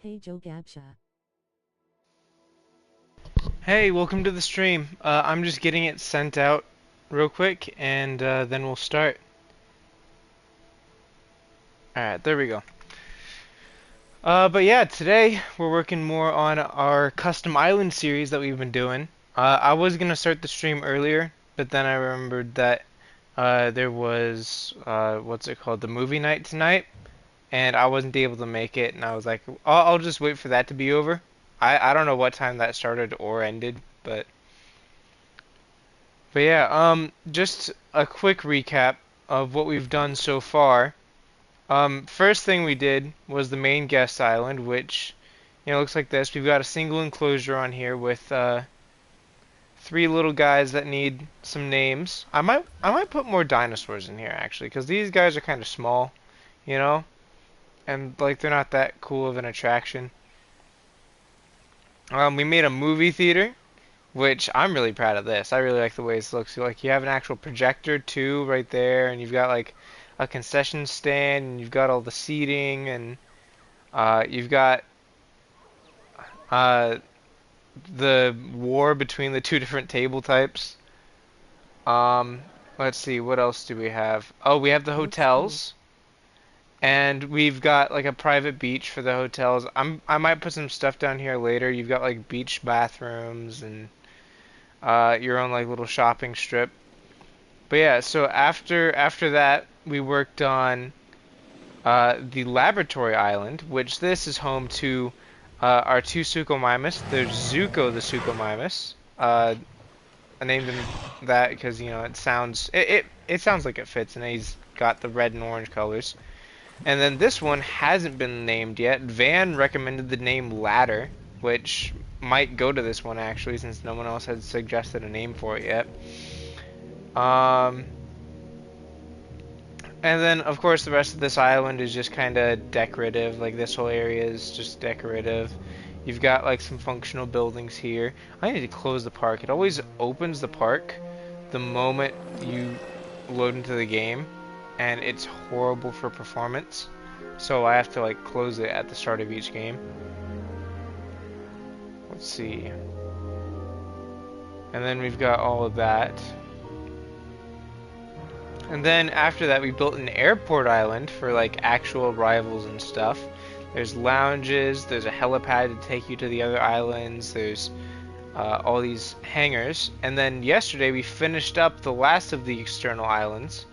Hey Jogabsha. Hey, welcome to the stream. I'm just getting it sent out real quick, and then we'll start. Alright, there we go. But yeah, today we're working more on our custom island series that we've been doing. I was gonna start the stream earlier, but then I remembered that there was what's it called, the movie night tonight, and I wasn't able to make it, and I was like, I'll just wait for that to be over. I don't know what time that started or ended, but yeah, just a quick recap of what we've done so far. First thing we did was the main guest island, which, looks like this. We've got a single enclosure on here with three little guys that need some names. I might put more dinosaurs in here actually, because these guys are kind of small, you know, and like they're not that cool of an attraction. We made a movie theater, which I'm really proud of this. I really like the way this looks. Like you have an actual projector too right there, and you've got like a concession stand, and you've got all the seating, and you've got uh, the war between the two different table types. Um, let's see, what else do we have? Oh, we have the Looks cool. hotels, and we've got like a private beach for the hotels. I might put some stuff down here later. You've got like beach bathrooms and your own like little shopping strip. But yeah, so after that, we worked on the laboratory island, which this is home to our two Suchomimus. There's Zuko the Suchomimus. I named him that because it sounds like it fits, and he's got the red and orange colors. And then this one hasn't been named yet. Van recommended the name Ladder, which might go to this one actually, since no one else had suggested a name for it yet. Um, And then, of course, the rest of this island is just kind of decorative. Like, this whole area is just decorative. You've got, like, some functional buildings here. I need to close the park. It always opens the park the moment you load into the game, and it's horrible for performance. So I have to, like, close it at the start of each game. Let's see. And then we've got all of that. And then after that, we built an airport island for like actual arrivals and stuff. There's lounges, there's a helipad to take you to the other islands, there's all these hangars. And then yesterday, we finished up the last of the external islands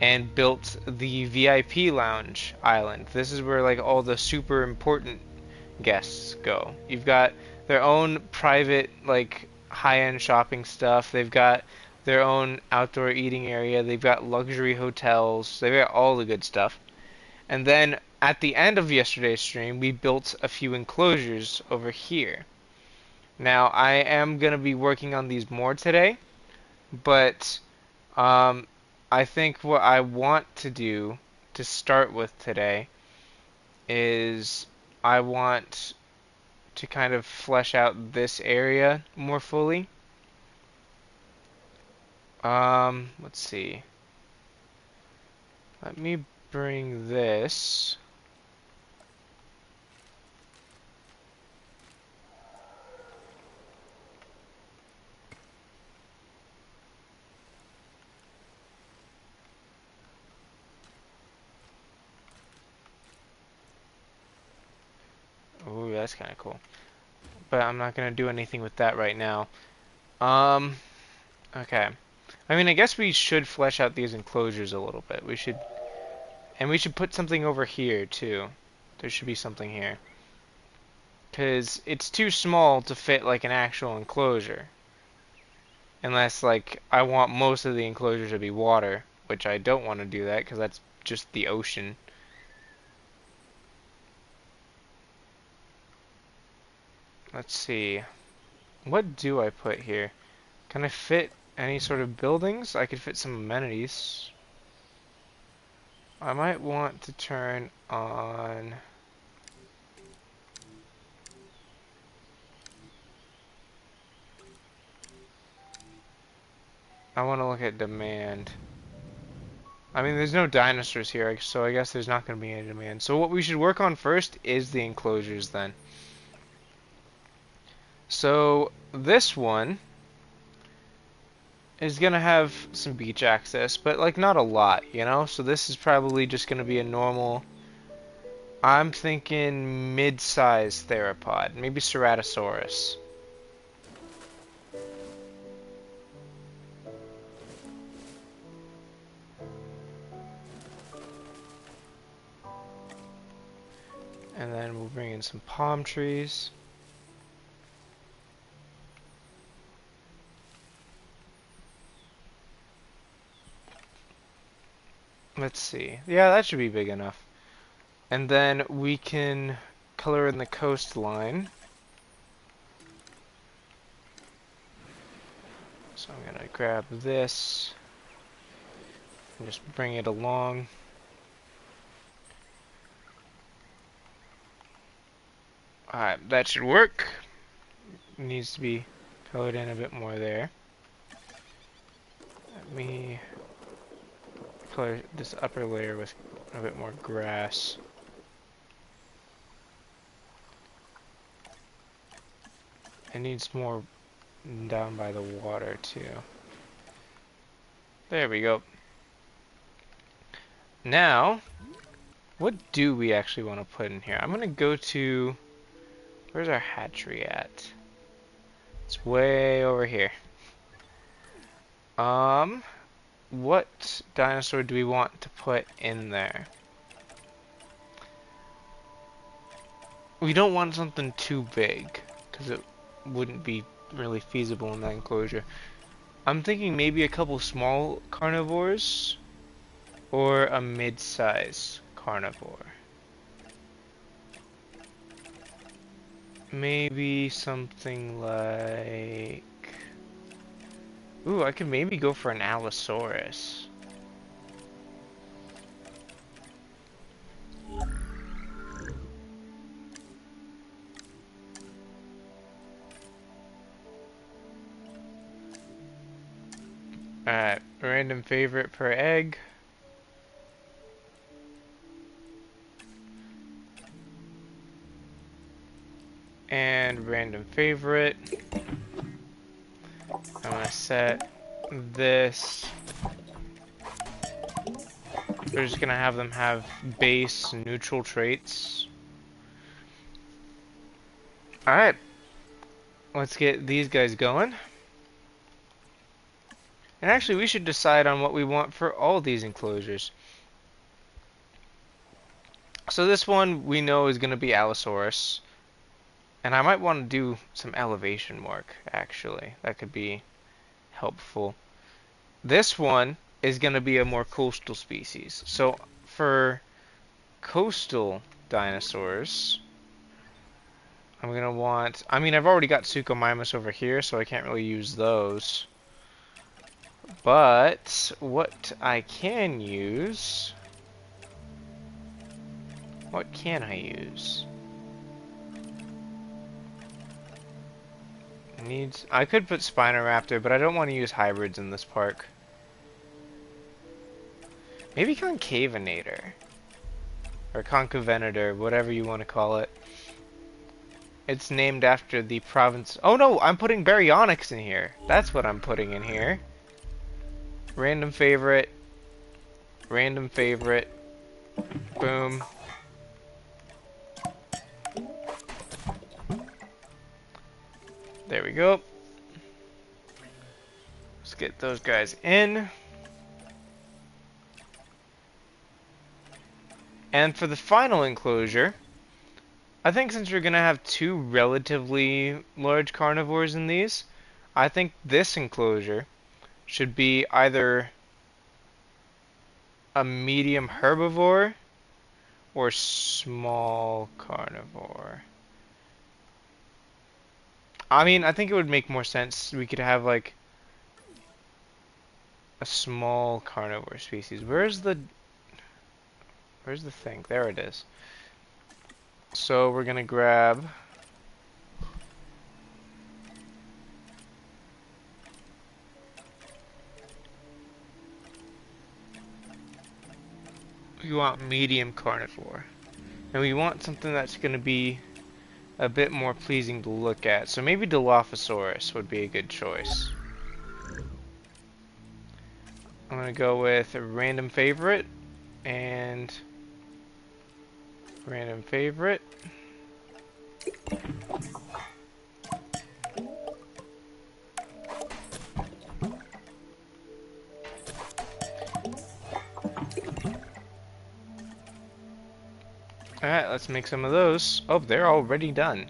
and built the VIP lounge island. This is where like all the super important guests go. You've got their own private like high-end shopping stuff. They've got their own outdoor eating area. They've got luxury hotels. They've got all the good stuff. And then at the end of yesterday's stream, we built a few enclosures over here. Now, I am going to be working on these more today, but um, I think what I want to do to start with today is I want to kind of flesh out this area more fully. Let's see. Let me bring this. Ooh, that's kind of cool. But I'm not gonna do anything with that right now. Um, okay. I mean, I guess we should flesh out these enclosures a little bit. We should put something over here too. There should be something here. Because it's too small to fit like an actual enclosure. Unless like I want most of the enclosure to be water, which I don't want to do that because that's just the ocean. Let's see. What do I put here? Can I fit any sort of buildings? I could fit some amenities. I might want to turn on... I want to look at demand. I mean, there's no dinosaurs here, so I guess there's not going to be any demand. So what we should work on first is the enclosures then. So this one is going to have some beach access, but like not a lot, you know? So this is probably just going to be a normal, I'm thinking mid-sized theropod, maybe Ceratosaurus. And then we'll bring in some palm trees. Let's see. Yeah, that should be big enough. And then we can color in the coastline. So I'm gonna grab this and just bring it along. Alright, that should work. Needs to be colored in a bit more there. Let me color this upper layer with a bit more grass. It needs more down by the water too. There we go. Now, what do we actually want to put in here? I'm gonna go to, where's our hatchery at? It's way over here. What dinosaur do we want to put in there? We don't want something too big, because it wouldn't be really feasible in that enclosure. I'm thinking maybe a couple small carnivores, or a mid-size carnivore. Maybe something like... Ooh, I could maybe go for an Allosaurus. Alright, random favorite per egg. And random favorite. I'm gonna set this. We're just gonna have them have base neutral traits. Alright, let's get these guys going. And actually, we should decide on what we want for all these enclosures. So this one we know is gonna be Allosaurus. And I might want to do some elevation work, actually. That could be helpful. This one is going to be a more coastal species. So for coastal dinosaurs, I'm going to want... I mean, I've already got Suchomimus over here, so I can't really use those. But what I can use... What can I use? I could put Spinoraptor, but I don't want to use hybrids in this park. Maybe Concavenator. Or Concavenator, whatever you want to call it. It's named after the province... Oh no, I'm putting Baryonyx in here. That's what I'm putting in here. Random favorite. Random favorite. Boom. There we go. Let's get those guys in. And for the final enclosure, I think since we're going to have two relatively large carnivores in these, I think this enclosure should be either a medium herbivore or small carnivore. I mean, I think it would make more sense. We could have like a small carnivore species. Where's the thing? There it is. So we're gonna grab We want medium carnivore. And we want something that's going to be a bit more pleasing to look at. So maybe Dilophosaurus would be a good choice. I'm going to go with a random favorite and random favorite. Alright, let's make some of those. Oh, they're already done.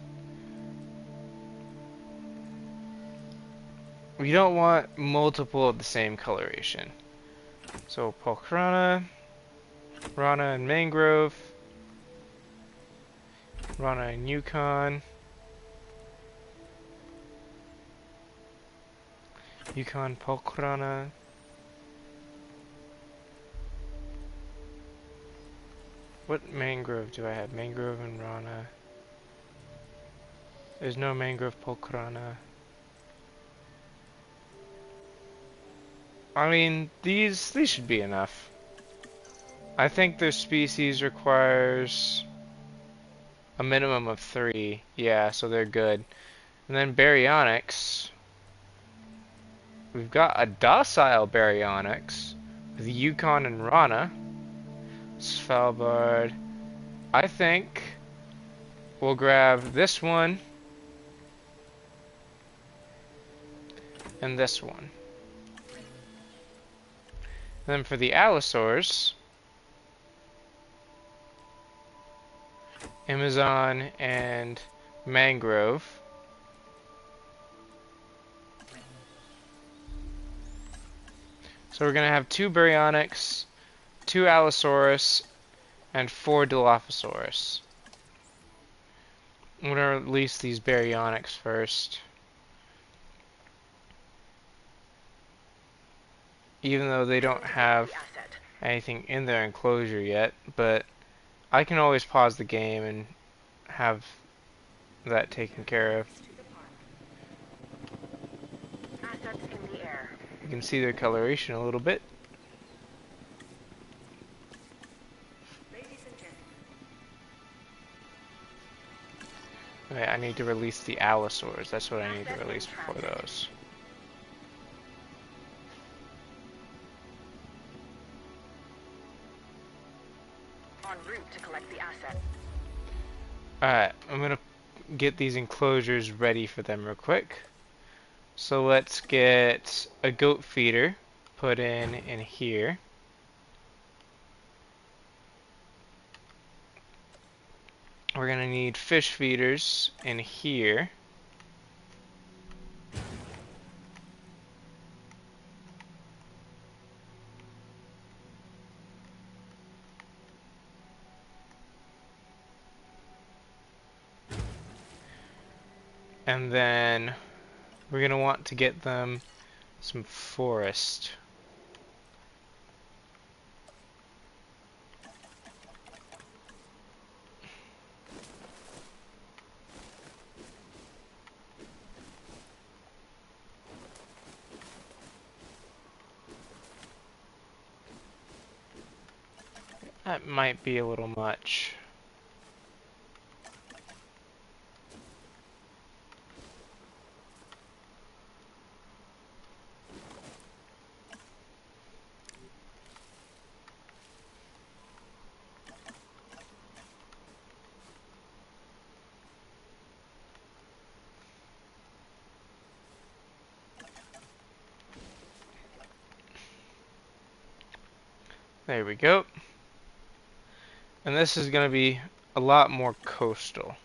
We don't want multiple of the same coloration. So Polkrana, Rana and Mangrove, Rana and Yukon, Yukon Polkrana. What mangrove do I have? Mangrove and Rana. There's no mangrove Polkrana. I mean, these should be enough. I think their species requires a minimum of 3. Yeah, so they're good. And then baryonyx. We've got a docile baryonyx with Yukon and Rana. Svalbard. I think we'll grab this one and this one. And then for the allosaurs, Amazon and Mangrove. So we're going to have 2 baryonyx, 2 allosaurus, and 4 Dilophosaurus. I'm going to release these baryonyx first. Even though they don't have anything in their enclosure yet, but I can always pause the game and have that taken care of. You can see their coloration a little bit. Okay, I need to release the allosaurs. That's what I need to release before those. En route to collect the asset. Alright, I'm gonna get these enclosures ready for them real quick. So let's get a goat feeder put in here. We're gonna need fish feeders in here. And then we're gonna want to get them some forest. That might be a little much. There we go. And this is going to be a lot more coastal.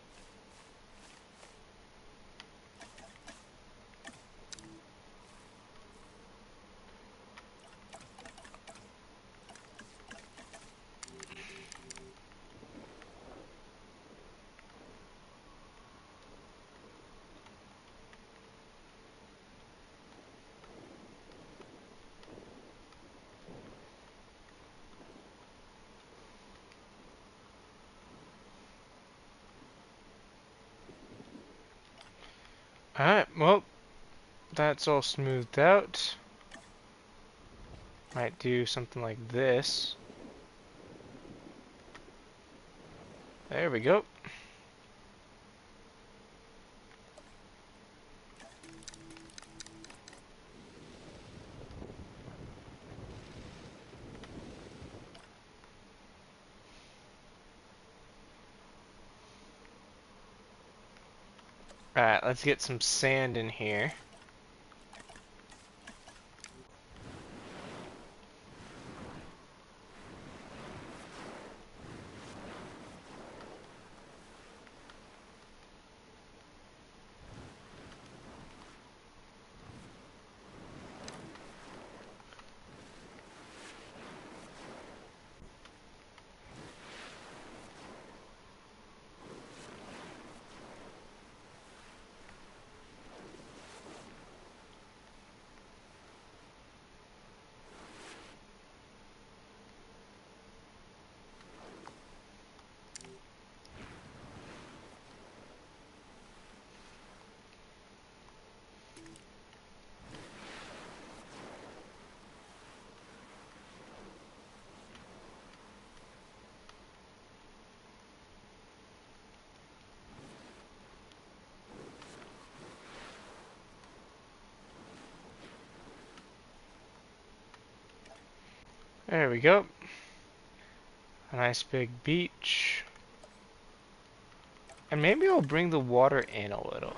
Alright, well, that's all smoothed out. Might do something like this. There we go. Alright, let's get some sand in here. There we go. A nice big beach. And maybe I'll bring the water in a little.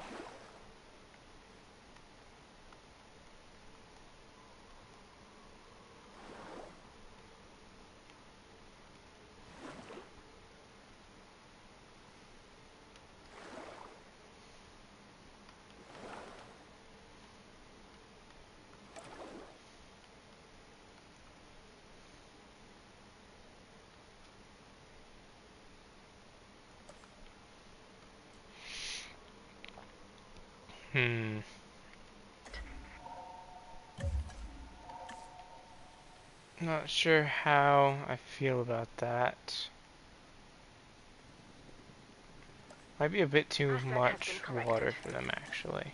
Not sure how I feel about that. Might be a bit too much water for them, actually.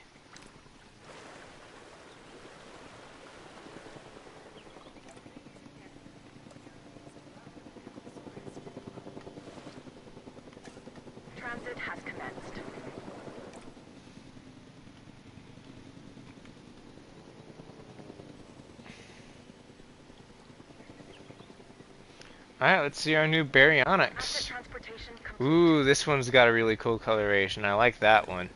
Transit has commenced. Alright, let's see our new baryonyx. Ooh, this one's got a really cool coloration. I like that one.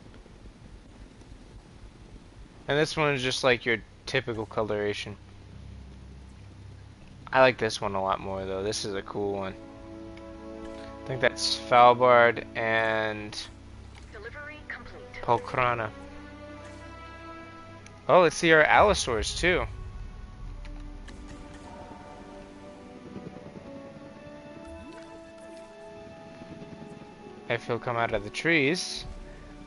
And this one is just like your typical coloration. I like this one a lot more though. This is a cool one. I think that's Falbard and Polkrana. Oh, let's see our allosaurs too. If he'll come out of the trees.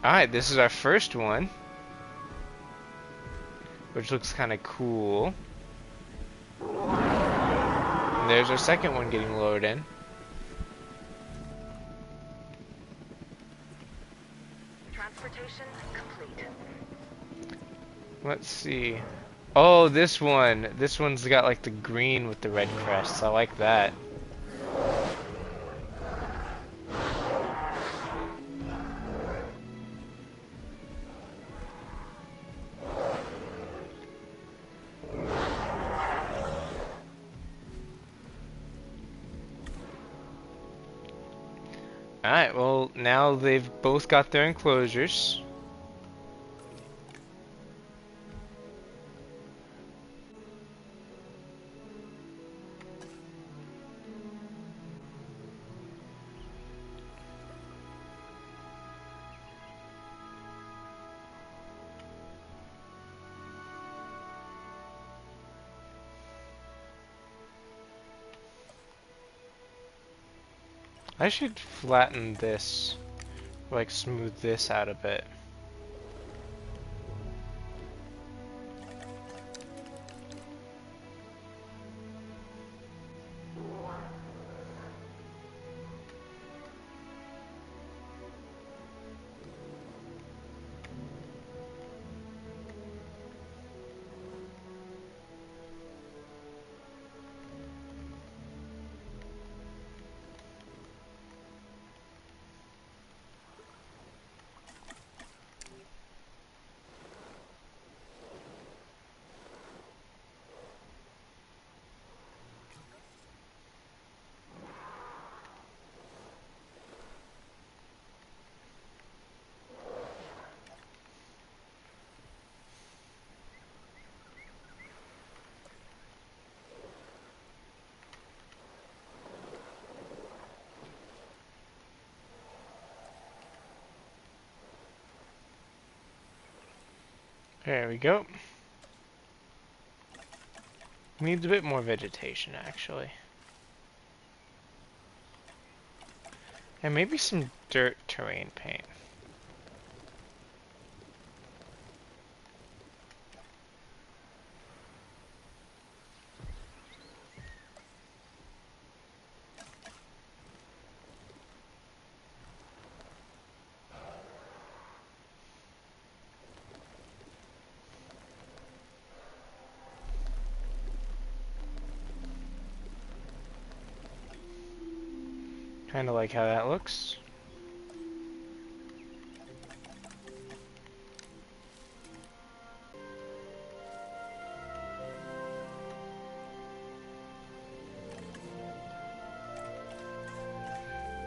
Alright, this is our first one. Which looks kind of cool. And there's our second one getting lowered in. Transportation complete. Let's see. Oh, this one. This one's got like the green with the red crests. I like that. Alright, well, now they've both got their enclosures. I should flatten this, like smooth this out a bit. There we go. Needs a bit more vegetation, actually. And maybe some dirt terrain paint. Kind of like how that looks.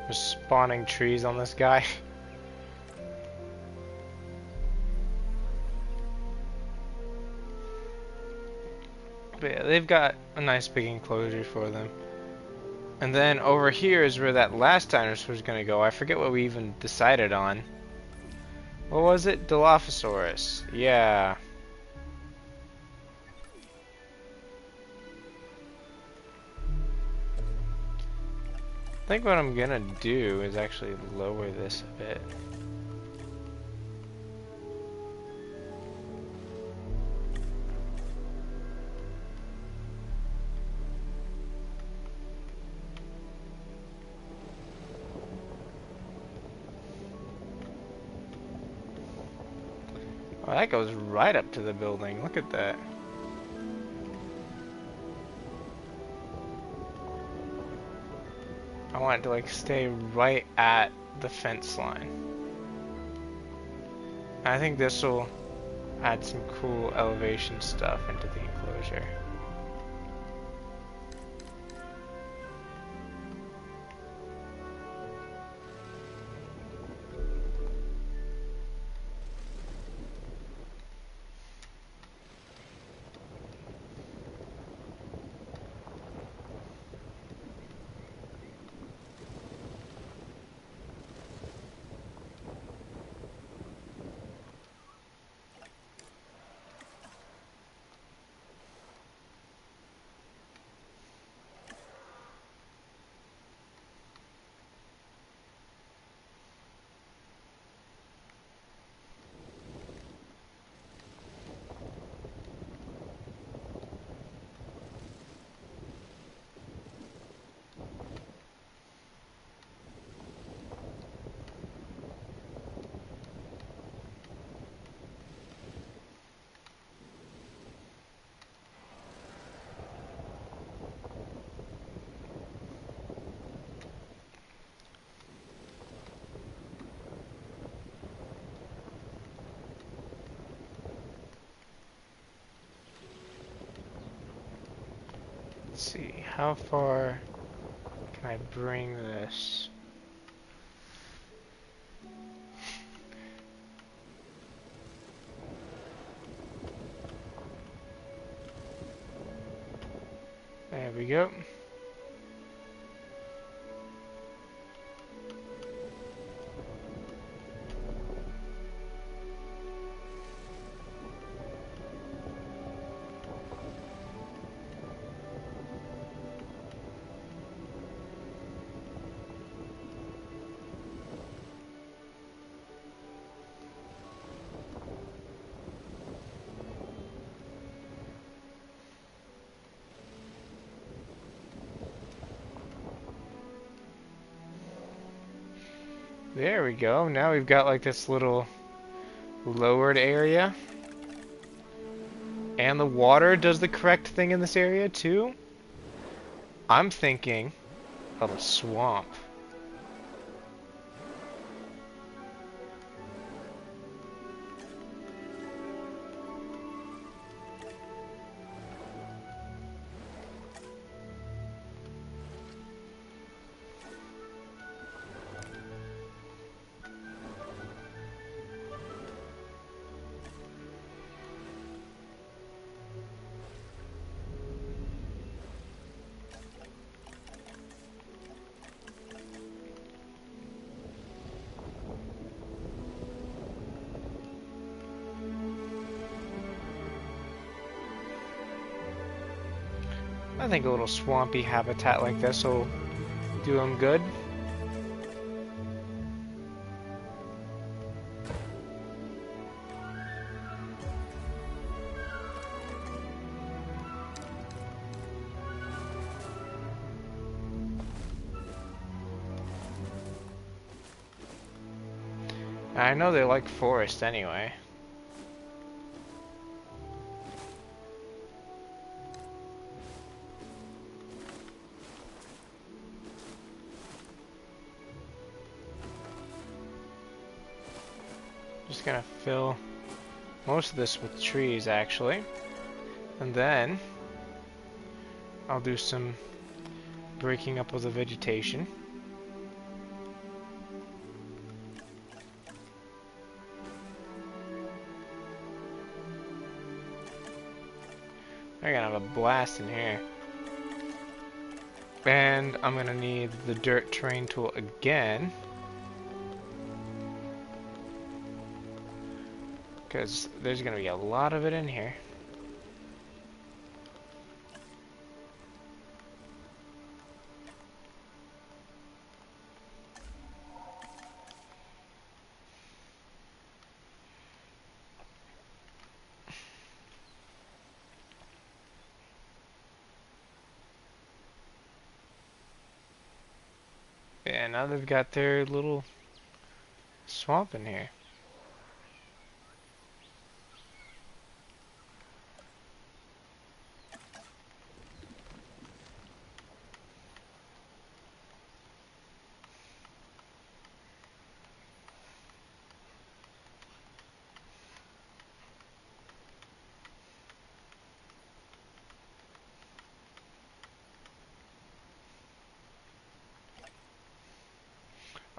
There's spawning trees on this guy. But yeah, they've got a nice big enclosure for them. And then over here is where that last dinosaur was going to go. I forget what we even decided on. What was it? Dilophosaurus. Yeah. I think what I'm going to do is actually lower this a bit. Oh, that goes right up to the building. Look at that. I want it to like stay right at the fence line. I think this will add some cool elevation stuff into the enclosure. Let's see, how far can I bring this? There we go. There we go. Now we've got like this little lowered area. And the water does the correct thing in this area too. I'm thinking of a swamp. I think a little swampy habitat like this will do them good. I know they like forest anyway. Just gonna fill most of this with trees actually, and then I'll do some breaking up of the vegetation. They're gonna have a blast in here. And I'm gonna need the dirt terrain tool again, because there's gonna be a lot of it in here. Yeah, now they've got their little swamp in here.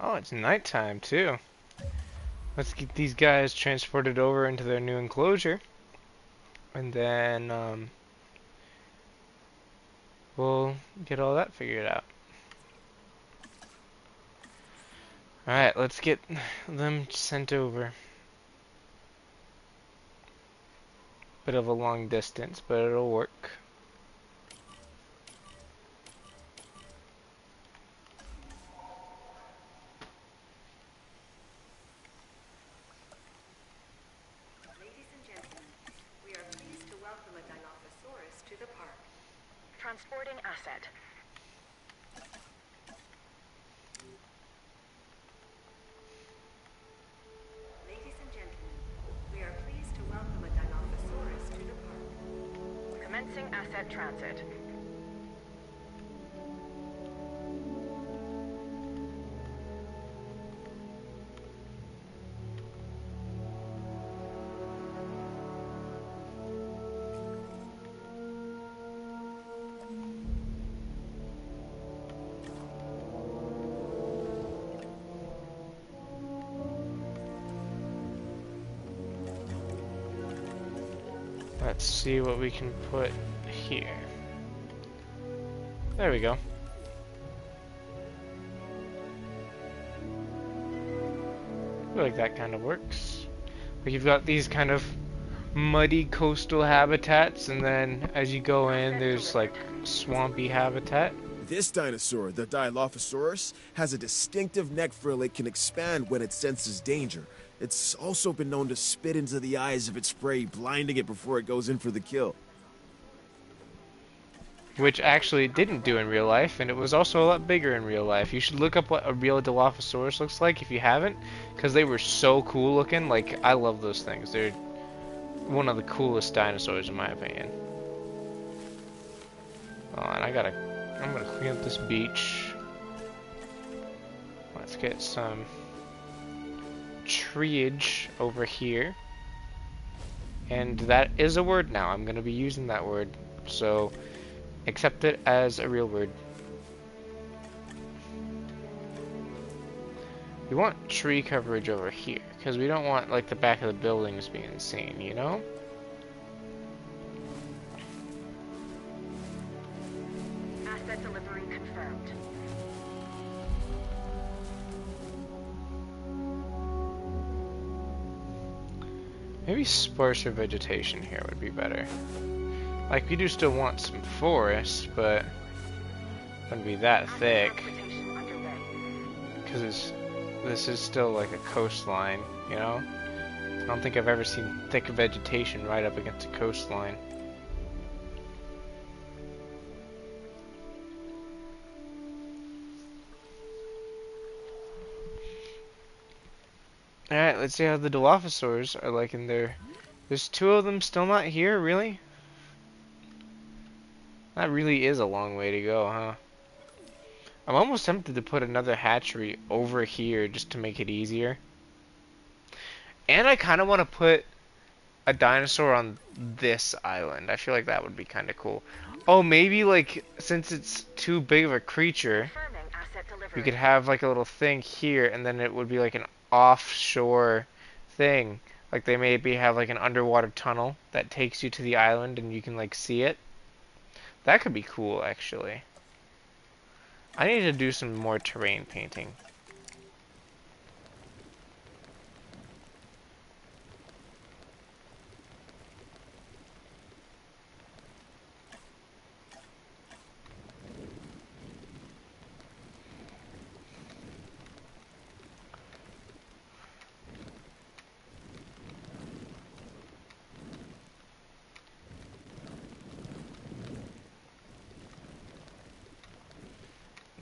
Oh, it's nighttime too. Let's get these guys transported over into their new enclosure, and then we'll get all that figured out. Alright, let's get them sent over. Bit of a long distance, but it'll work. Ladies and gentlemen, we are pleased to welcome a Dilophosaurus to the park. Transporting asset. Ladies and gentlemen, we are pleased to welcome a Dilophosaurus to the park. Commencing asset transit. Let's see what we can put here. There we go. I feel like that kind of works. But you've got these kind of muddy coastal habitats, and then as you go in, there's like swampy habitat. This dinosaur, the Dilophosaurus, has a distinctive neck frill it can expand when it senses danger. It's also been known to spit into the eyes of its prey, blinding it before it goes in for the kill. Which actually it didn't do in real life, and it was also a lot bigger in real life. You should look up what a real Dilophosaurus looks like if you haven't, because they were so cool looking. Like, I love those things. They're one of the coolest dinosaurs in my opinion. Oh, and I'm gonna clean up this beach. Let's get some treeage over here. And that is a word now. I'm gonna be using that word. So accept it as a real word. We want tree coverage over here, because we don't want like the back of the buildings being seen, you know? Asset delivery confirmed. Maybe sparser vegetation here would be better. Like, we do still want some forest, but it wouldn't be that thick. Transportation underway. Because this is still like a coastline, you know? I don't think I've ever seen thick vegetation right up against a coastline. Alright, let's see how the Dilophosaurs are like in there. There's two of them still not here, really? That really is a long way to go, huh? I'm almost tempted to put another hatchery over here just to make it easier. And I kind of want to put a dinosaur on this island. I feel like that would be kind of cool. Oh, maybe like, since it's too big of a creature, Confirming asset delivery. we could have like a little thing here, and then it would be like an offshore thing. Like they maybe have like an underwater tunnel that takes you to the island and you can like see it. That could be cool, actually. I need to do some more terrain painting.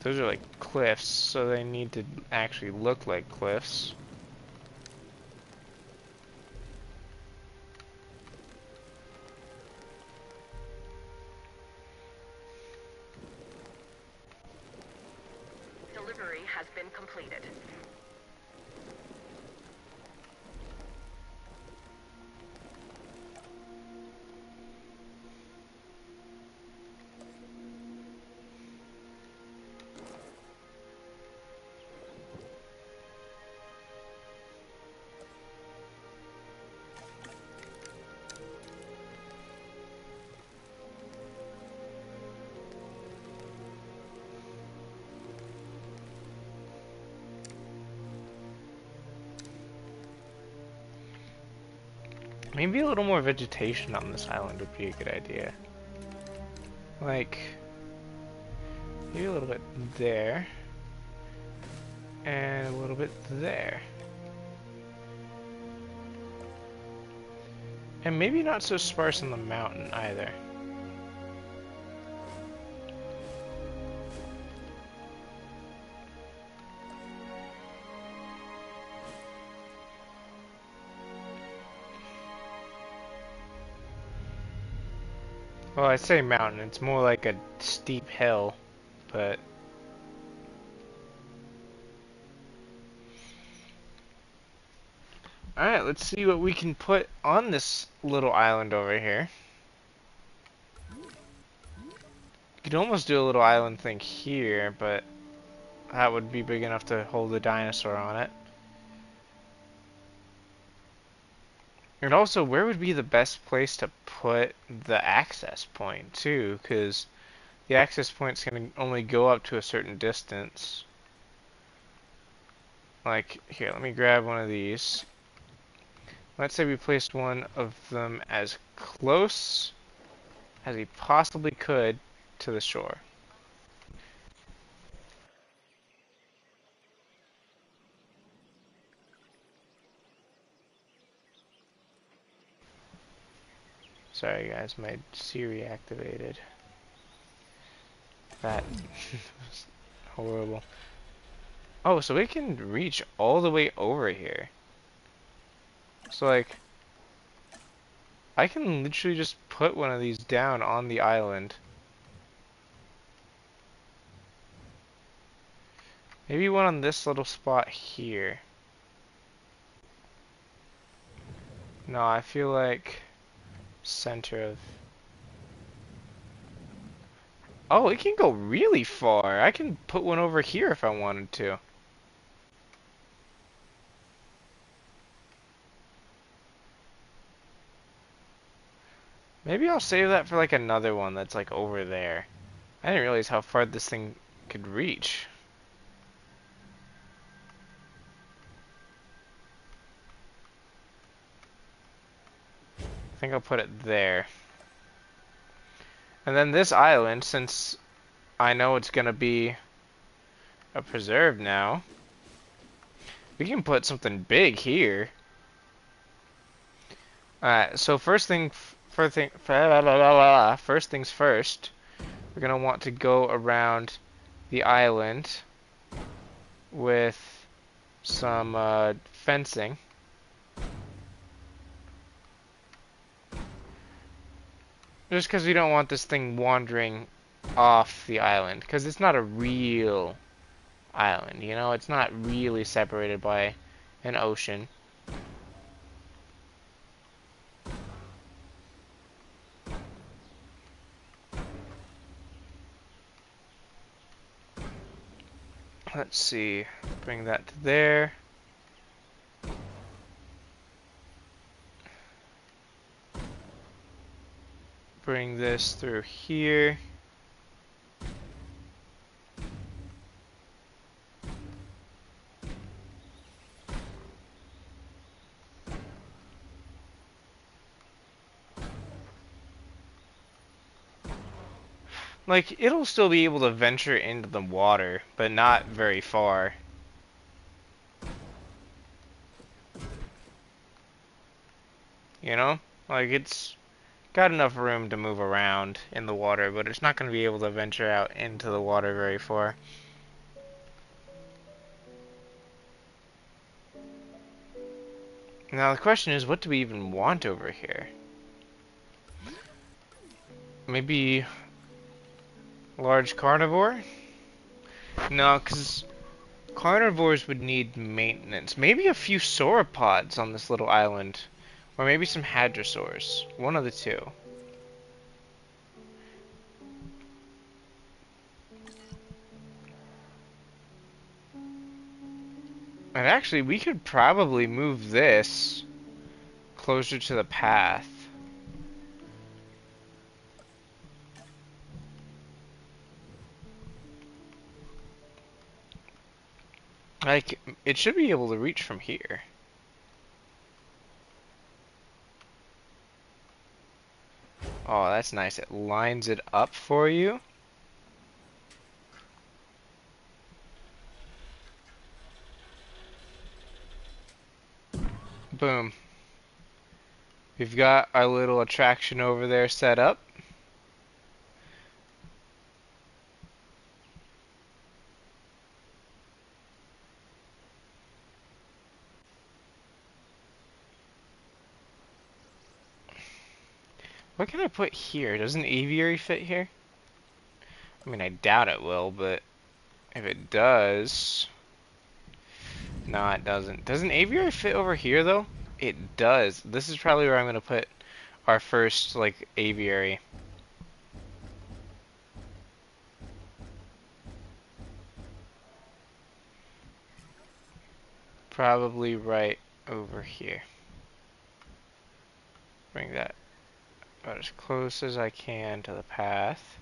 Those are like cliffs, so they need to actually look like cliffs. Delivery has been completed. Maybe a little more vegetation on this island would be a good idea. Like, maybe a little bit there. And a little bit there. And maybe not so sparse on the mountain either. Well, I say mountain, it's more like a steep hill, but... Alright, let's see what we can put on this little island over here. You could almost do a little island thing here, but that would be big enough to hold a dinosaur on it. And also, where would be the best place to put the access point, too? Because the access point's going to only go up to a certain distance. Like, here, let me grab one of these. Let's say we placed one of them as close as we possibly could to the shore. Sorry guys, my Siri activated. That was horrible. Oh, so we can reach all the way over here. So like, I can literally just put one of these down on the island. Maybe one on this little spot here. No, I feel like center of... Oh, it can go really far. I can put one over here if I wanted to. Maybe I'll save that for like another one that's like over there. I didn't realize how far this thing could reach. I think I'll put it there. And then this island, since I know it's gonna be a preserve now, we can put something big here. Alright, so first things first, we're gonna want to go around the island with some fencing. Just because we don't want this thing wandering off the island, because it's not a real island, you know? It's not really separated by an ocean. Let's see, bring that to there. Bring this through here. Like, it'll still be able to venture into the water, but not very far. You know? Like, it's got enough room to move around in the water, but it's not going to be able to venture out into the water very far. Now the question is, what do we even want over here? Maybe large carnivore? No, because carnivores would need maintenance. Maybe a few sauropods on this little island. Or maybe some hadrosaurs. One of the two. And actually, we could probably move this closer to the path. Like, it should be able to reach from here. Oh, that's nice. It lines it up for you. Boom. We've got our little attraction over there set up. What can I put here? Does an aviary fit here? I mean, I doubt it will, but if it does... No, it doesn't. Does an aviary fit over here, though? It does. This is probably where I'm going to put our first, like, aviary. Probably right over here. Bring that about as close as I can to the path.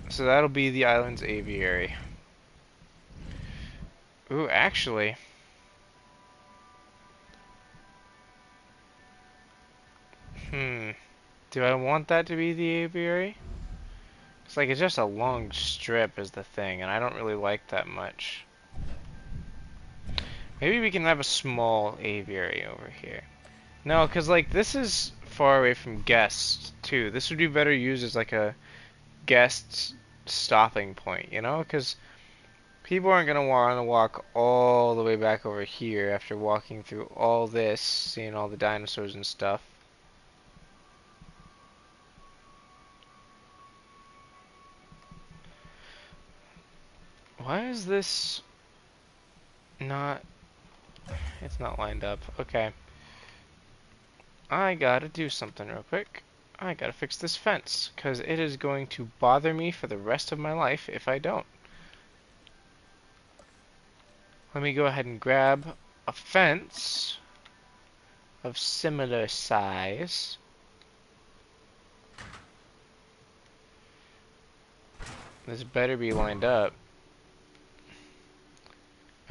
So that'll be the island's aviary. Ooh, actually... Do I want that to be the aviary? It's like, it's just a long strip is the thing, and I don't really like that much. Maybe we can have a small aviary over here. No, because, like, this is far away from guests, too. This would be better used as, like, a guest stopping point, you know? Because people aren't going to want to walk all the way back over here after walking through all this, seeing all the dinosaurs and stuff. Why is this not... It's not lined up. Okay. I gotta do something real quick. I gotta fix this fence, because it is going to bother me for the rest of my life if I don't. Let me go ahead and grab a fence of similar size. This better be lined up.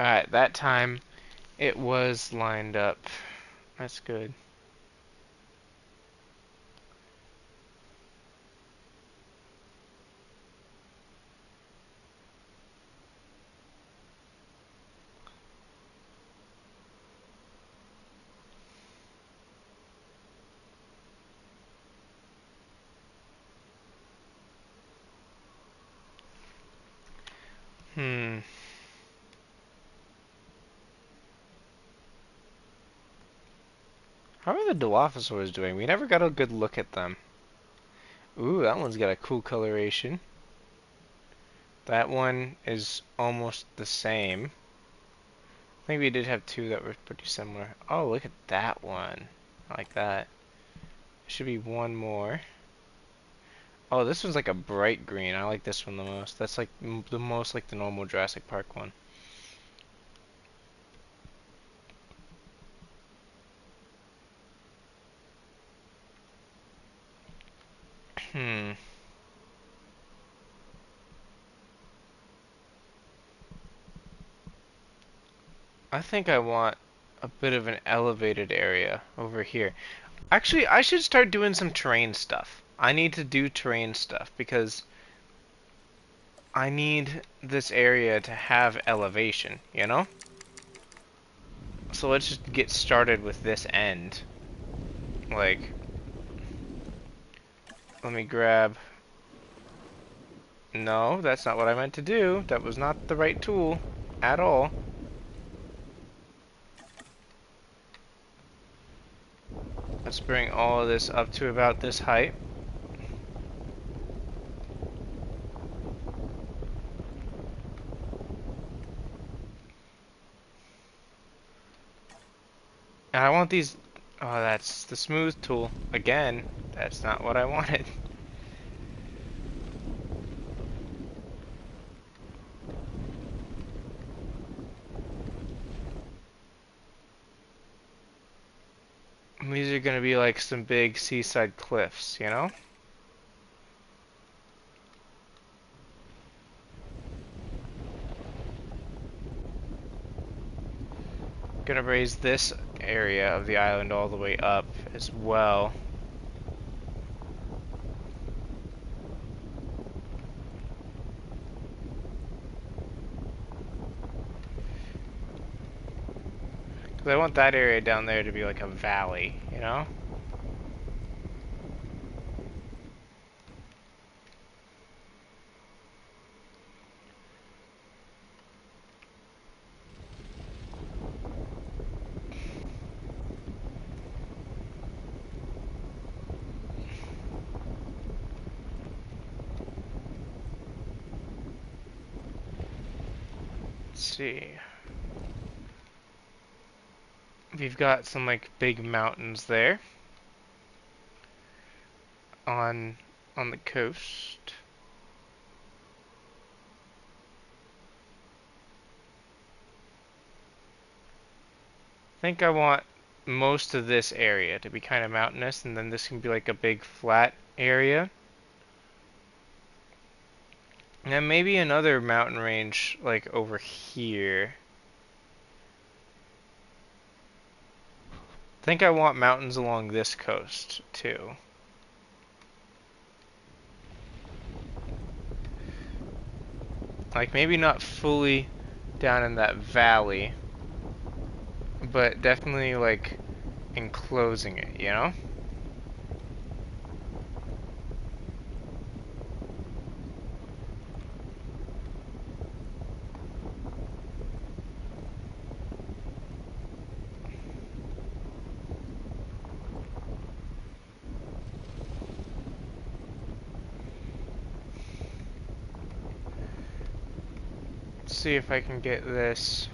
Alright, that time it was lined up. That's good. Hmm. How are the Dilophosaurs doing? We never got a good look at them. Ooh, that one's got a cool coloration. That one is almost the same. I think we did have two that were pretty similar. Oh, look at that one. I like that. Should be one more. Oh, this one's like a bright green. I like this one the most. That's like the most like the normal Jurassic Park one. Hmm. I think I want a bit of an elevated area over here. Actually, I should start doing some terrain stuff. I need to do terrain stuff because I need this area to have elevation, you know? So let's just get started with this end. Like, let me grab... No, that's not what I meant to do. That was not the right tool at all. Let's bring all of this up to about this height. And I want these... Oh, that's the smooth tool. Again, that's not what I wanted. These are gonna be like some big seaside cliffs, you know? Gonna raise this area of the island all the way up as well. Because I want that area down there to be like a valley, you know? Let's see. We've got some like big mountains there on the coast. I think I want most of this area to be kind of mountainous, and then this can be like a big flat area. And then maybe another mountain range like over here. I think I want mountains along this coast too. Like maybe not fully down in that valley, but definitely like enclosing it, you know? Let's see if I can get this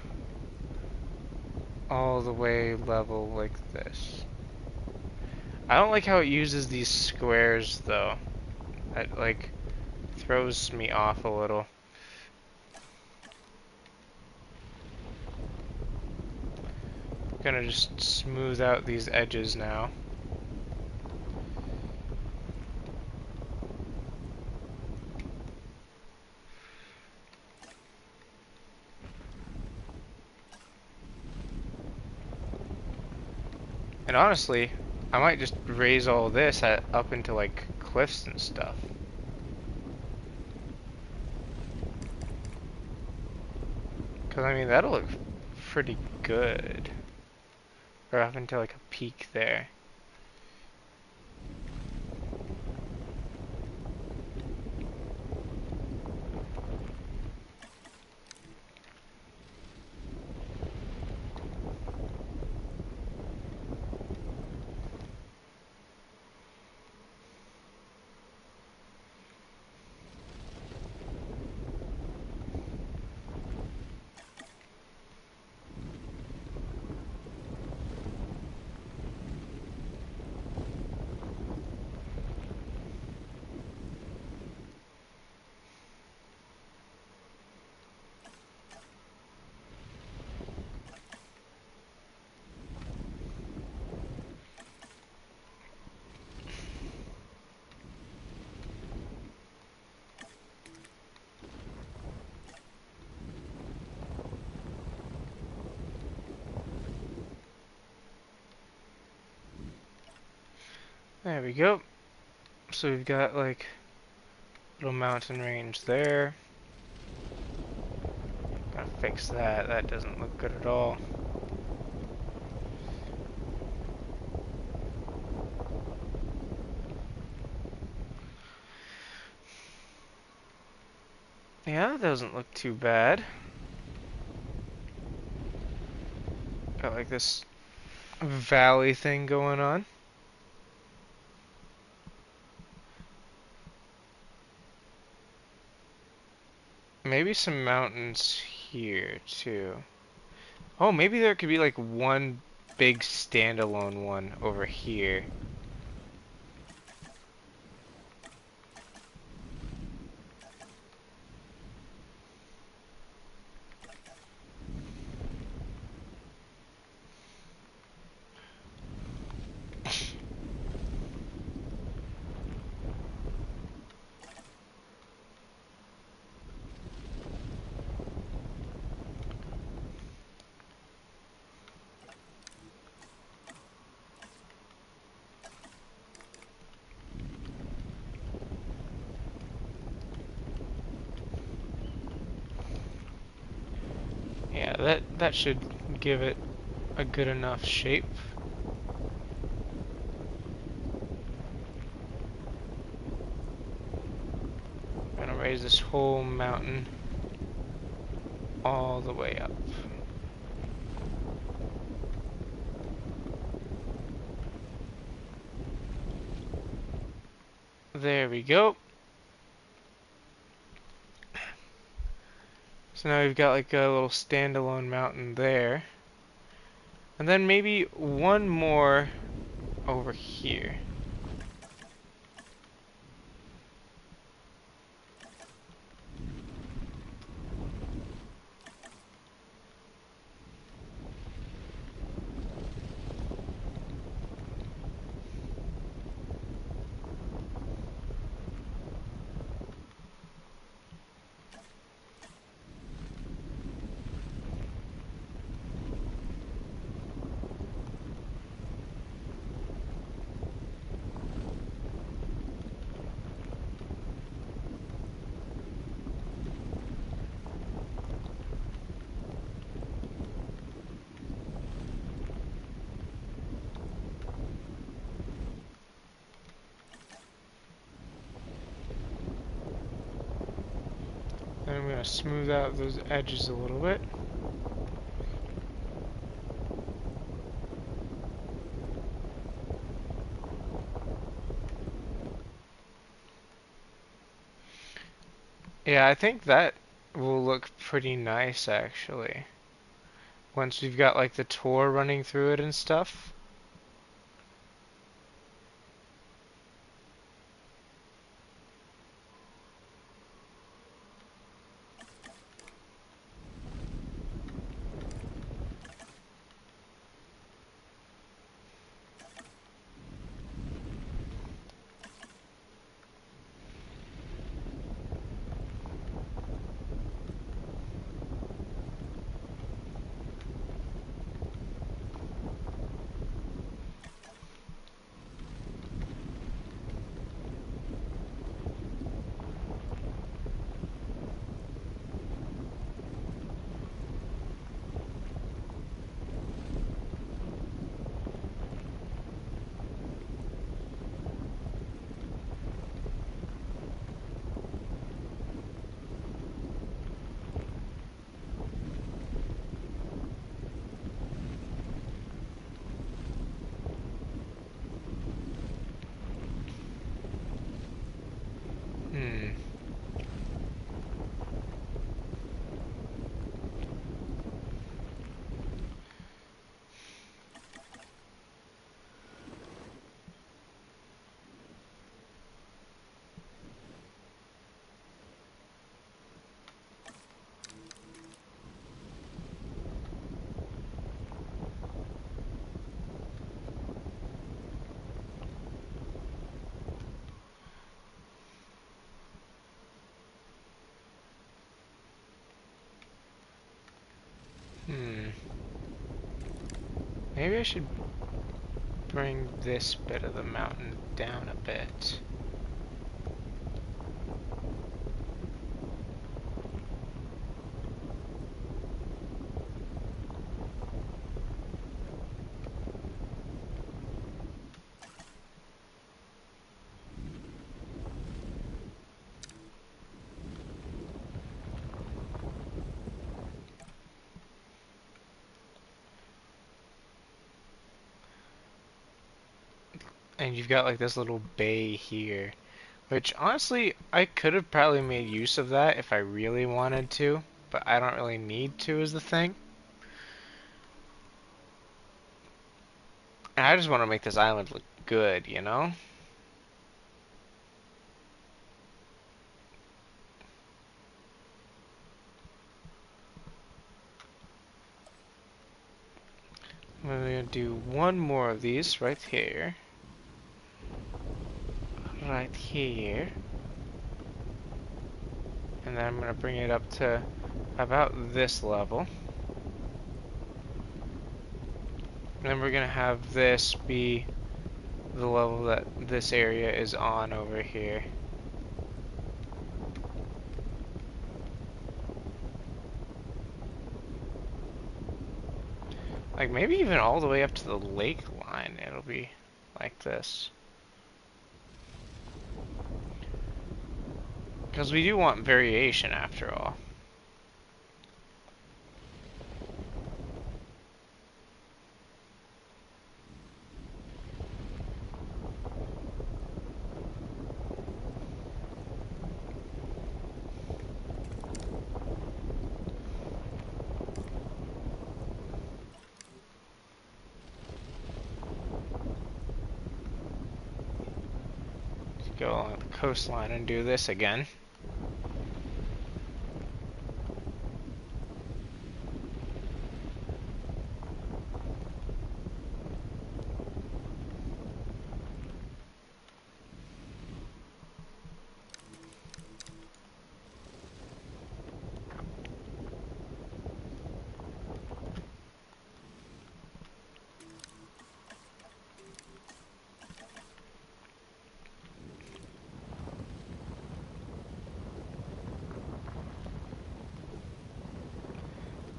all the way level like this. I don't like how it uses these squares though. That like throws me off a little. I'm gonna just smooth out these edges now. And honestly, I might just raise all this up into like cliffs and stuff. Because I mean, that'll look pretty good. Or up into like a peak there. There we go. So we've got like little mountain range there. Gotta fix that. That doesn't look good at all. Yeah, that doesn't look too bad. Got like this valley thing going on. Maybe some mountains here too. Oh, maybe there could be like one big standalone one over here. Yeah, that should give it a good enough shape. I'm gonna raise this whole mountain all the way up. There we go. So now we've got like a little standalone mountain there. And then maybe one more over here. And I'm going to smooth out those edges a little bit. Yeah, I think that will look pretty nice actually. Once we've got like the tour running through it and stuff. Hmm. Maybe I should bring this bit of the mountain down a bit. And you've got like this little bay here, which honestly I could have probably made use of that if I really wanted to, but I don't really need to is the thing. And I just want to make this island look good, you know? I'm gonna do one more of these right here. Right here. And then I'm gonna bring it up to about this level. And then we're gonna have this be the level that this area is on over here. Like maybe even all the way up to the lake line it'll be like this. Because we do want variation after all. Go along the coastline and do this again.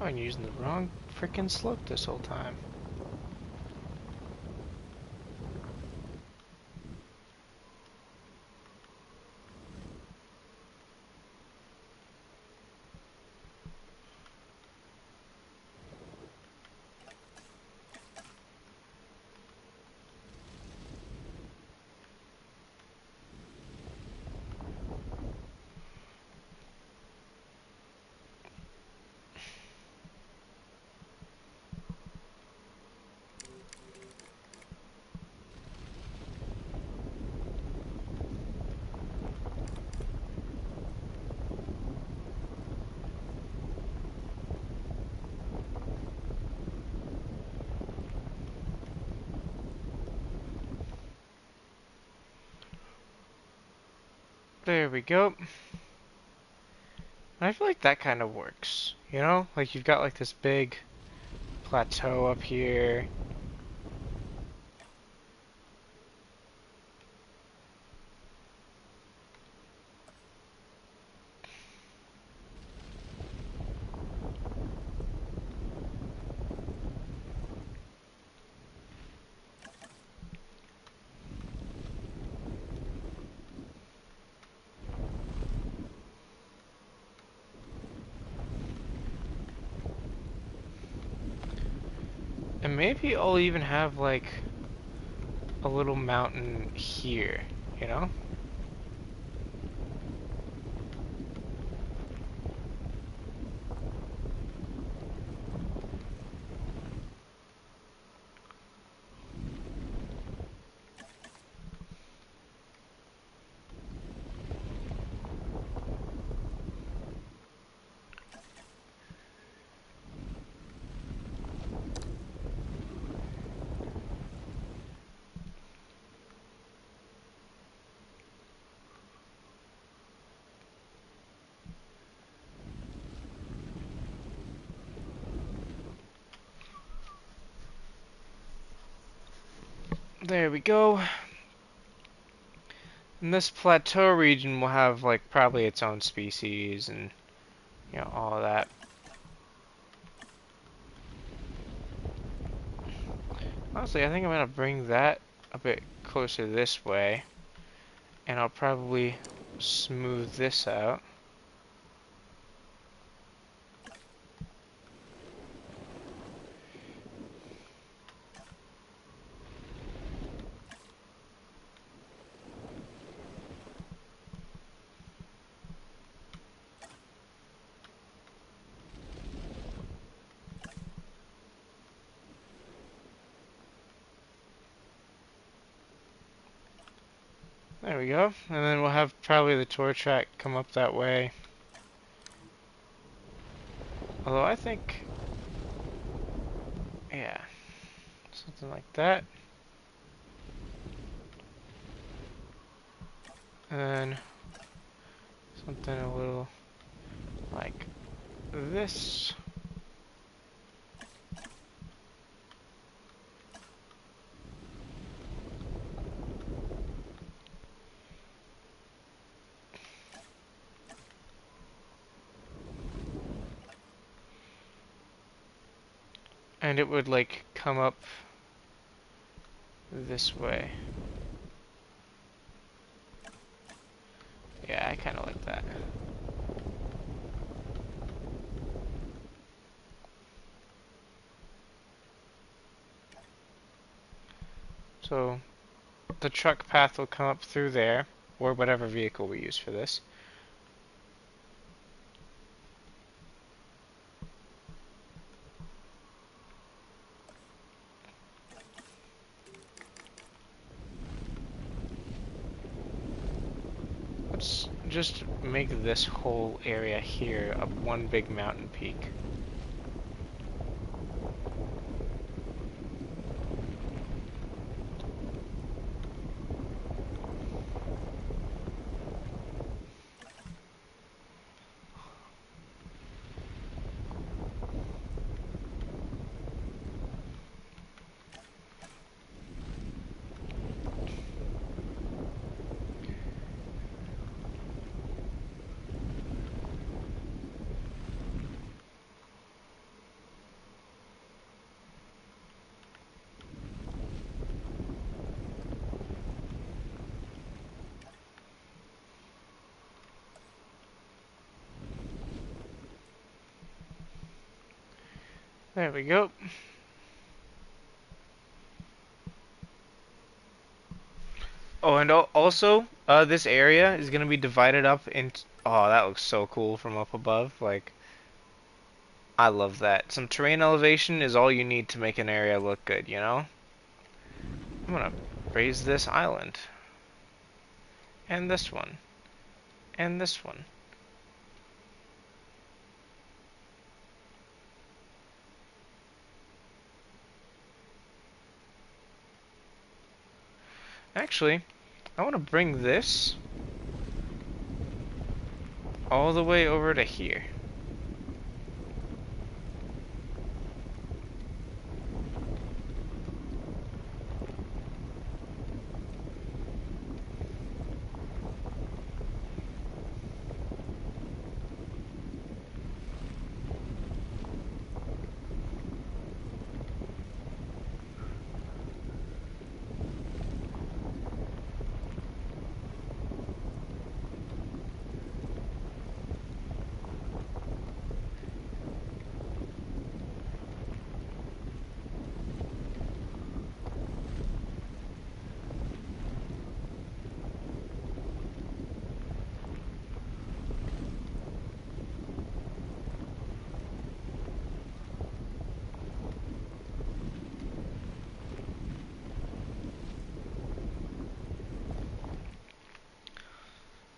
Oh, I'm using the wrong freaking slope this whole time. There we go. And I feel like that kind of works, you know? Like you've got like this big plateau up here. And maybe I'll even have like a little mountain here, you know? There we go. And this plateau region will have like probably its own species and all of that. Honestly, I think I'm gonna bring that a bit closer this way, and I'll probably smooth this out. There we go. And then we'll have probably the tour track come up that way. Although I think, yeah, something like that. And then something a little like this. And it would like come up this way. Yeah, I kind of like that. So the truck path will come up through there, or whatever vehicle we use for this. Let's just make this whole area here a one big mountain peak. There we go. Oh, and also, this area is going to be divided up into... Oh, that looks so cool from up above. Like, I love that. Some terrain elevation is all you need to make an area look good, you know? I'm going to raise this island. And this one. And this one. Actually, I want to bring this all the way over to here.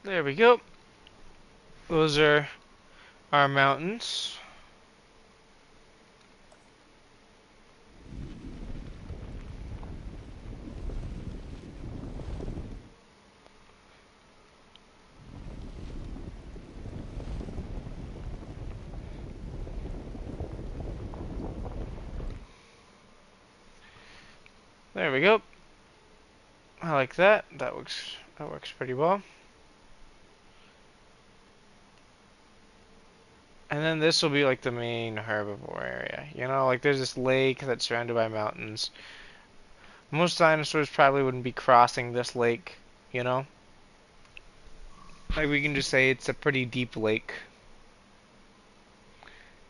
There we go. Those are our mountains. There we go. I like that. That works pretty well. And then this will be like the main herbivore area. You know, like there's this lake that's surrounded by mountains. Most dinosaurs probably wouldn't be crossing this lake, you know? Like we can just say it's a pretty deep lake.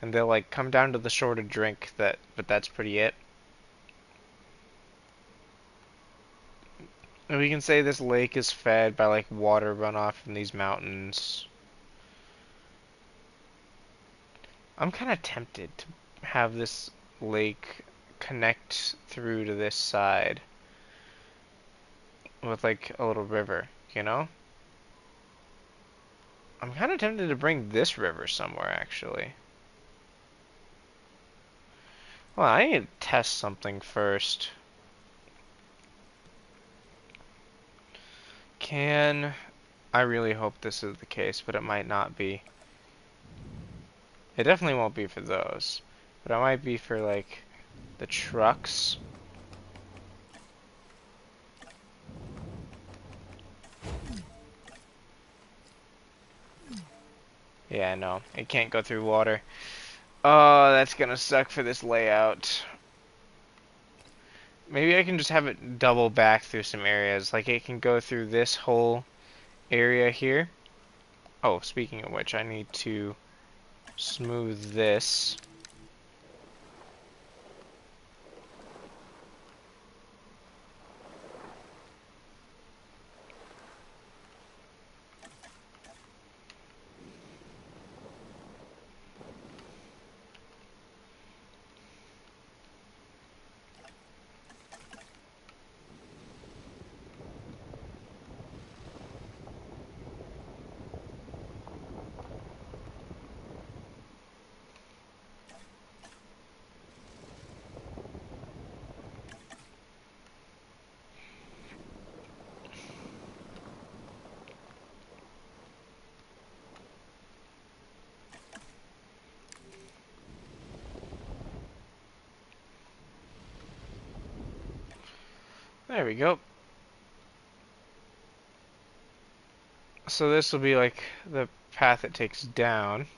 And they'll like come down to the shore to drink that, but that's pretty it. And we can say this lake is fed by like water runoff from these mountains. I'm kind of tempted to have this lake connect through to this side with like a little river, you know? I'm kind of tempted to bring this river somewhere actually. Well, I need to test something first. I really hope this is the case, but it might not be. It definitely won't be for those. But it might be for like the trucks. Yeah, no, it can't go through water. Oh, that's gonna suck for this layout. Maybe I can just have it double back through some areas. Like it can go through this whole area here. Oh, speaking of which, I need to smooth this. There we go. So this will be like the path it takes down.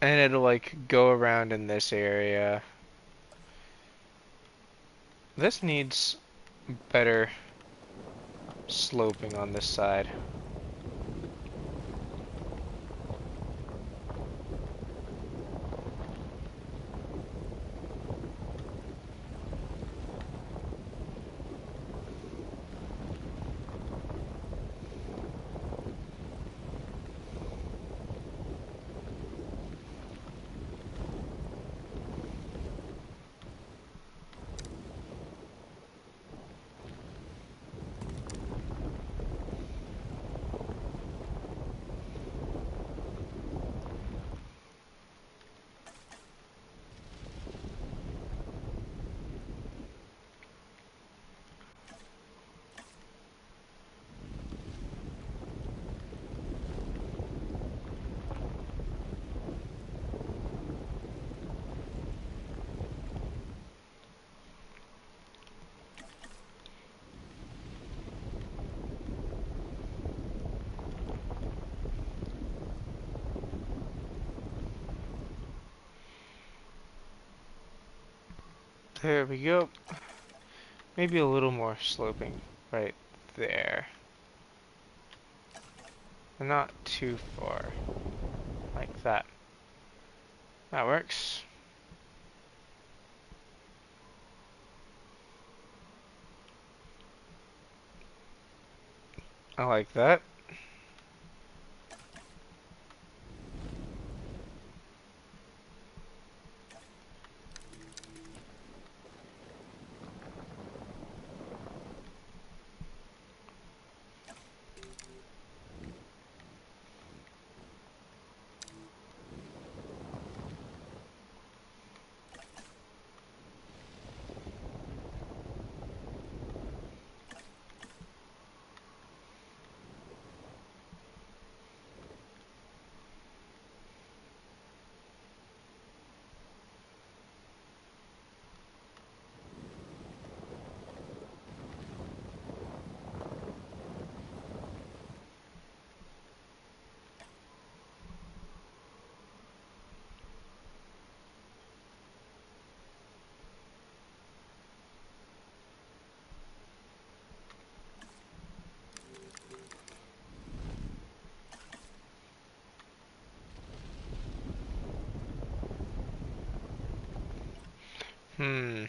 And it'll like go around in this area. This needs better sloping on this side. There we go. Maybe a little more sloping right there. And not too far. Like that. That works. I like that. Hmm.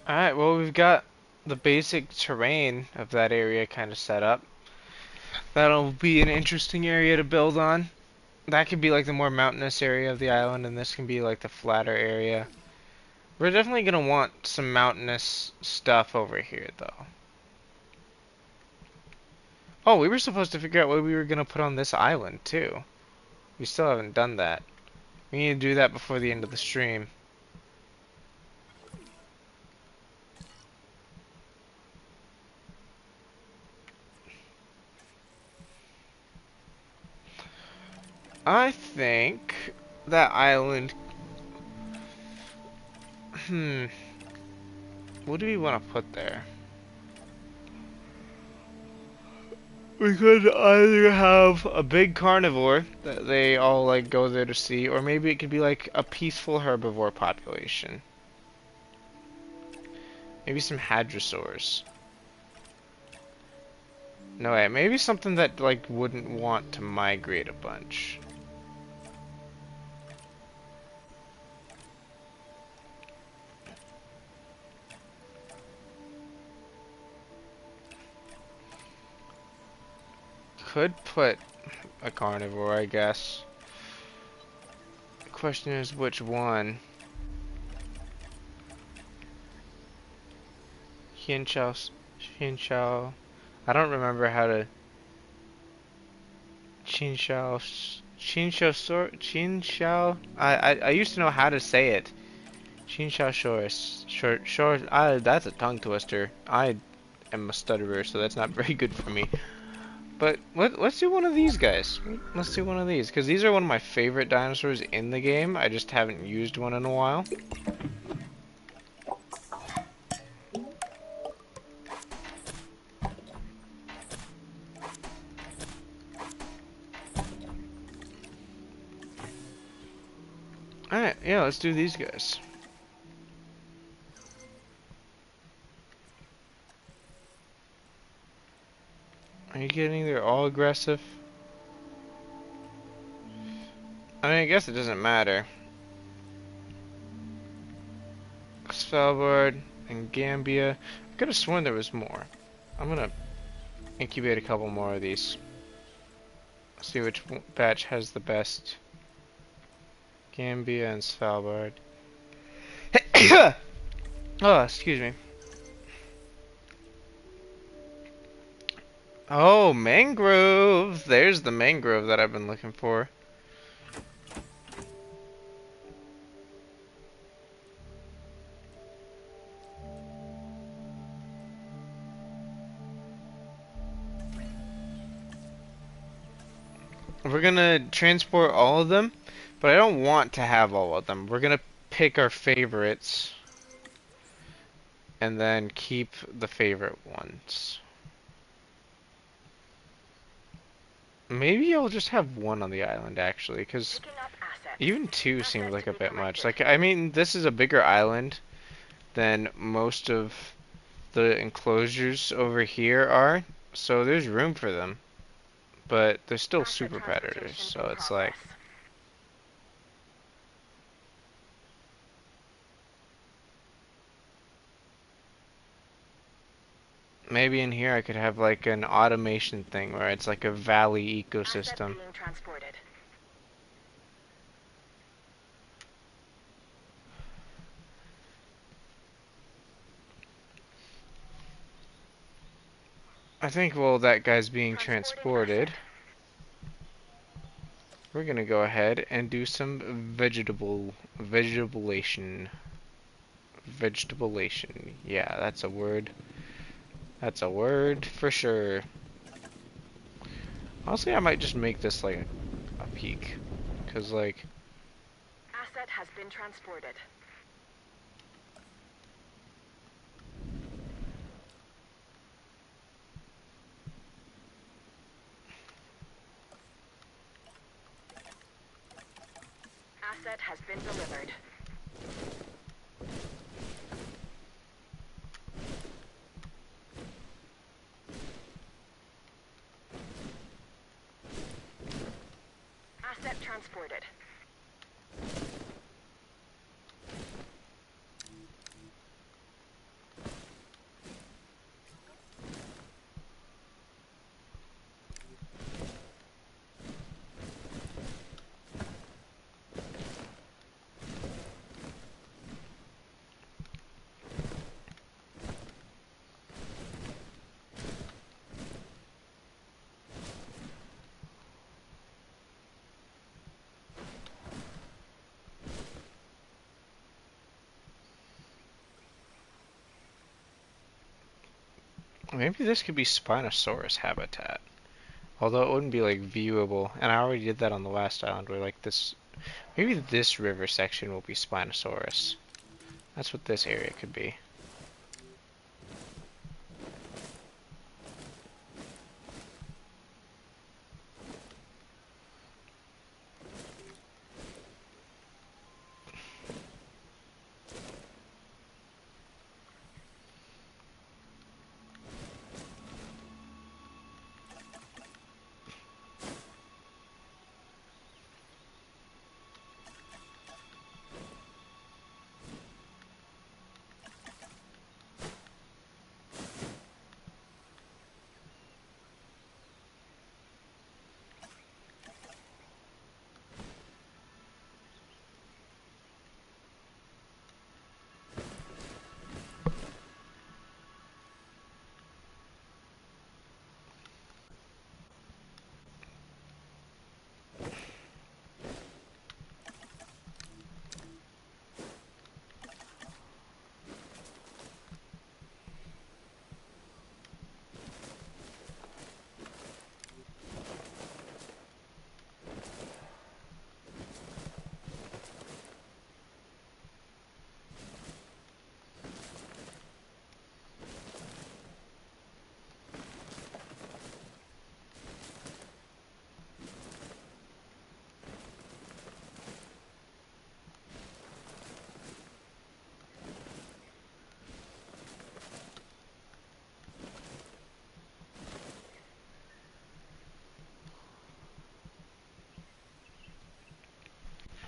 Alright, well, we've got the basic terrain of that area kind of set up. That'll be an interesting area to build on. That could be like the more mountainous area of the island, and this can be like the flatter area. We're definitely going to want some mountainous stuff over here, though. Oh, we were supposed to figure out what we were going to put on this island, too. We still haven't done that. We need to do that before the end of the stream. I think that island... What do we want to put there? We could either have a big carnivore that they all like go there to see, or maybe it could be like a peaceful herbivore population. Maybe some hadrosaurs. No way, maybe something that like wouldn't want to migrate a bunch. Could put a carnivore, I guess. The question is which one. Xianxiao. I don't remember how to. Qianxiao. I used to know how to say it. Qianxiaosaurus. Short. That's a tongue twister. I am a stutterer, so that's not very good for me. But let's do one of these guys. Let's do one of these, because these are one of my favorite dinosaurs in the game. I just haven't used one in a while. Alright, yeah, let's do these guys. Are you kidding? They're all aggressive. I mean, I guess it doesn't matter. Svalbard and Gambia. I could have sworn there was more. I'm gonna incubate a couple more of these. See which batch has the best. Gambia and Svalbard. Oh, excuse me. Oh, mangrove! There's the mangrove that I've been looking for. We're gonna transport all of them, but I don't want to have all of them. We're gonna pick our favorites and then keep the favorite ones. Maybe I'll just have one on the island, actually, because even two seemed like a bit much. Like, I mean, this is a bigger island than most of the enclosures over here are, so there's room for them. But they're still super predators, so it's like... Maybe in here I could have like an automation thing where it's like a valley ecosystem. I think while that guy's being transported, we're gonna go ahead and do some vegetabulation. Vegetabulation. Yeah, that's a word. That's a word for sure. Honestly, I might just make this like a peak, cause like. Asset has been transported. Asset has been delivered. transported. Maybe this could be Spinosaurus habitat. Although it wouldn't be like viewable, and I already did that on the last island where like this, maybe this river section will be Spinosaurus. That's what this area could be.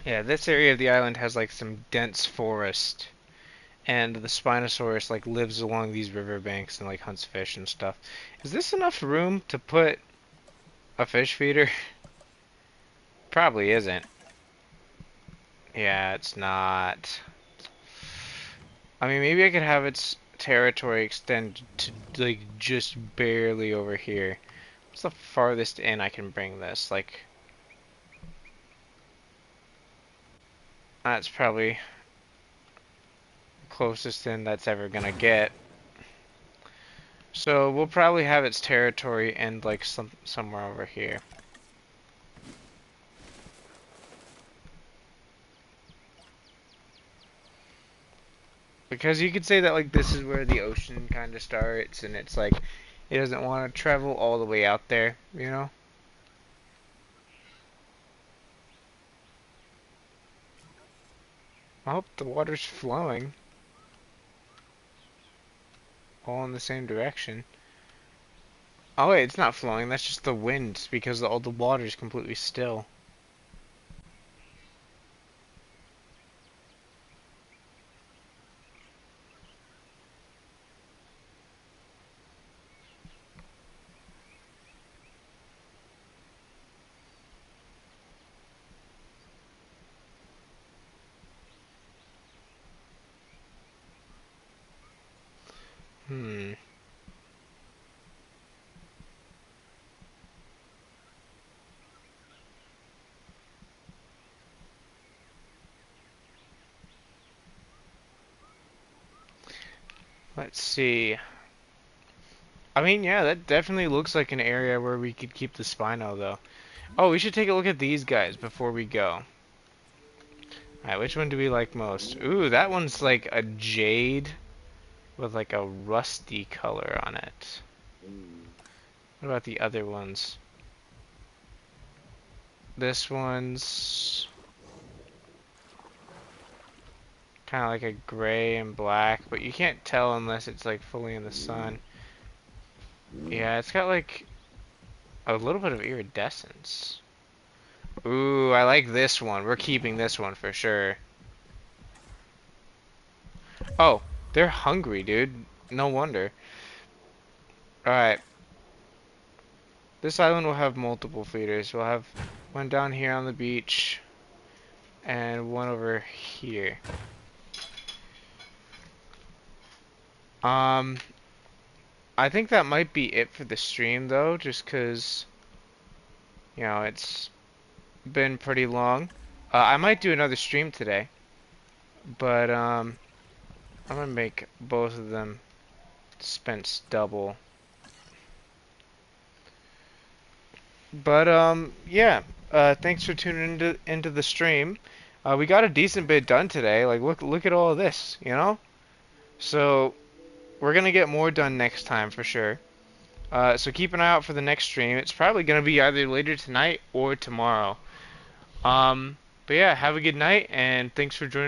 Yeah, this area of the island has like some dense forest, and the Spinosaurus like lives along these riverbanks and like hunts fish and stuff. Is this enough room to put a fish feeder? Probably isn't. Yeah, it's not. I mean, maybe I could have its territory extend to like just barely over here. What's the farthest in I can bring this? Like, that's probably closest in that's ever gonna get. So we'll probably have its territory end like somewhere over here. Because you could say that like this is where the ocean kind of starts, and it's like it doesn't want to travel all the way out there, you know? I hope the water's flowing all in the same direction. Oh wait, it's not flowing, that's just the wind because all the water's completely still. Hmm. Let's see. I mean, yeah, that definitely looks like an area where we could keep the Spino, though. Oh, we should take a look at these guys before we go. Alright, which one do we like most? Ooh, that one's like a jade with like a rusty color on it. What about the other ones? This one's kind of like a gray and black, but you can't tell unless it's like fully in the sun. Yeah, it's got like a little bit of iridescence. Ooh, I like this one. We're keeping this one for sure. Oh, they're hungry, dude. No wonder. Alright. This island will have multiple feeders. We'll have one down here on the beach and one over here. Um, I think that might be it for the stream though, just 'cause you know, it's been pretty long. I might do another stream today, but I'm gonna make both of them dispense double. But yeah. Thanks for tuning into the stream. We got a decent bit done today. Like look at all of this, you know? So we're gonna get more done next time for sure. So keep an eye out for the next stream. It's probably gonna be either later tonight or tomorrow. But yeah, have a good night and thanks for joining.